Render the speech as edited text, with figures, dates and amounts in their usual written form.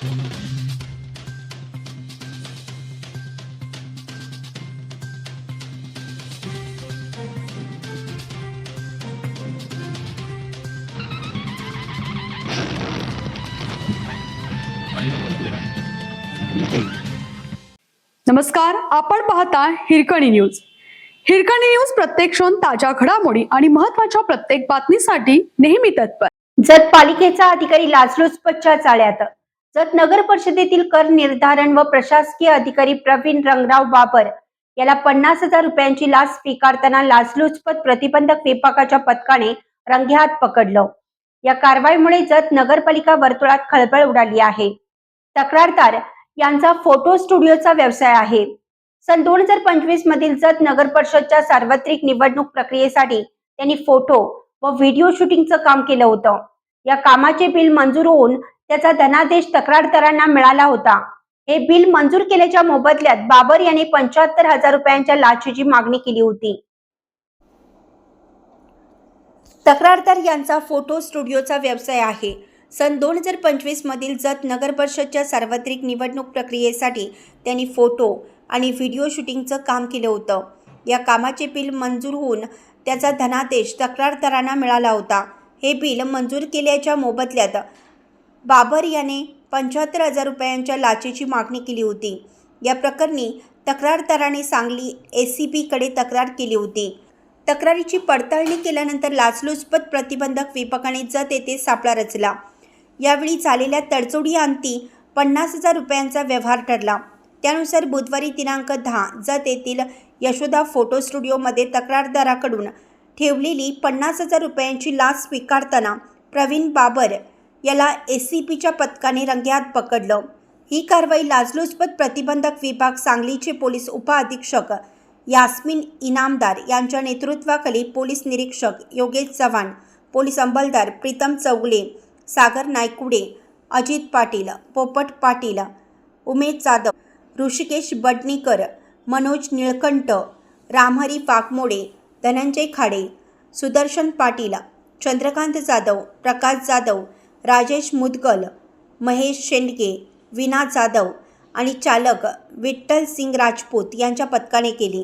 नमस्कार, आपण पाहता हिरकणी न्यूज. हिरकणी न्यूज प्रत्येक क्षण ताज्या घडामोडी आणि महत्त्वाच्या प्रत्येक बातमीसाठी नेहमी तत्पर. जत पालिकेचा अधिकारी लाचलुचपतच्या जाळ्यात. जत नगर परिषदेतील कर निर्धारण व प्रशासकीय अधिकारी प्रवीण रंगराव बाबर याला 50,000 रुपयांची लाच स्वीकारताना लाचलुचपत प्रतिबंधक विभागाच्या पथकाने रंगेहात पकडलं. या कारवाईमुळे जत नगरपालिका वर्तुळात खळबळ उडाली आहे. तक्रारदार यांचा फोटो स्टुडिओचा व्यवसाय आहे. सन 2025 मधील जत नगर परिषदच्या सार्वत्रिक निवडणूक प्रक्रियेसाठी त्यांनी फोटो व व्हिडिओ शूटिंगचं काम केलं होतं. या कामाचे बिल मंजूर होऊन त्याचा धनादेश तक्रारदारांना मिळाला होता. हे बिल मंजूर केल्याच्या मोबदल्यात बाबर यांनी 75,000 रुपयांच्या लाचेची मागणी केली होती. तक्रारदार यांचा फोटो स्टुडिओचा व्यवसाय आहे. सन 2025 मधील जत नगर परिषदच्या सार्वत्रिक निवडणूक प्रक्रियेसाठी त्यांनी फोटो आणि व्हिडिओ शूटिंगचं काम केलं होतं. या कामाचे बिल मंजूर होऊन त्याचा धनादेश तक्रारदारांना मिळाला होता. हे बिल मंजूर केल्याच्या मोबदल्यात बाबर याने 75,000 रुपयांच्या लाचेची मागणी केली होती. या प्रकरणी तक्रारदाराने सांगली ACP कडे तक्रार केली होती. तक्रारीची पडताळणी केल्यानंतर लाचलुचपत प्रतिबंधक विभागाने जत येथे सापळा रचला. यावेळी झालेल्या तडजोडीअंती 50,000 रुपयांचा व्यवहार ठरला. त्यानुसार बुधवारी दिनांक 10 जत येथील यशोदा फोटो स्टुडिओमध्ये तक्रारदाराकडून ठेवलेली 50,000 रुपयांची लाच स्वीकारताना प्रवीण बाबर याला ACPच्या पथकाने रंगेहात पकडलं. ही कारवाई लाचलुचपत प्रतिबंधक विभाग सांगलीचे पोलीस उपअधीक्षक यास्मिन इनामदार यांच्या नेतृत्वाखाली पोलीस निरीक्षक योगेश चव्हाण, पोलीस अंमलदार प्रीतम चौगले, सागर नायकुडे, अजित पाटील, पोपट पाटील, उमेश जाधव, ऋषिकेश बडनीकर, मनोज निळकंठ, रामहरी वाघमोडे, धनंजय खाडे, सुदर्शन पाटील, चंद्रकांत जाधव, प्रकाश जाधव, राजेश मुदगल, महेश शेंडगे, विना जाधव आणि चालक विठ्ठल सिंग राजपूत यांच्या पथकाने केली.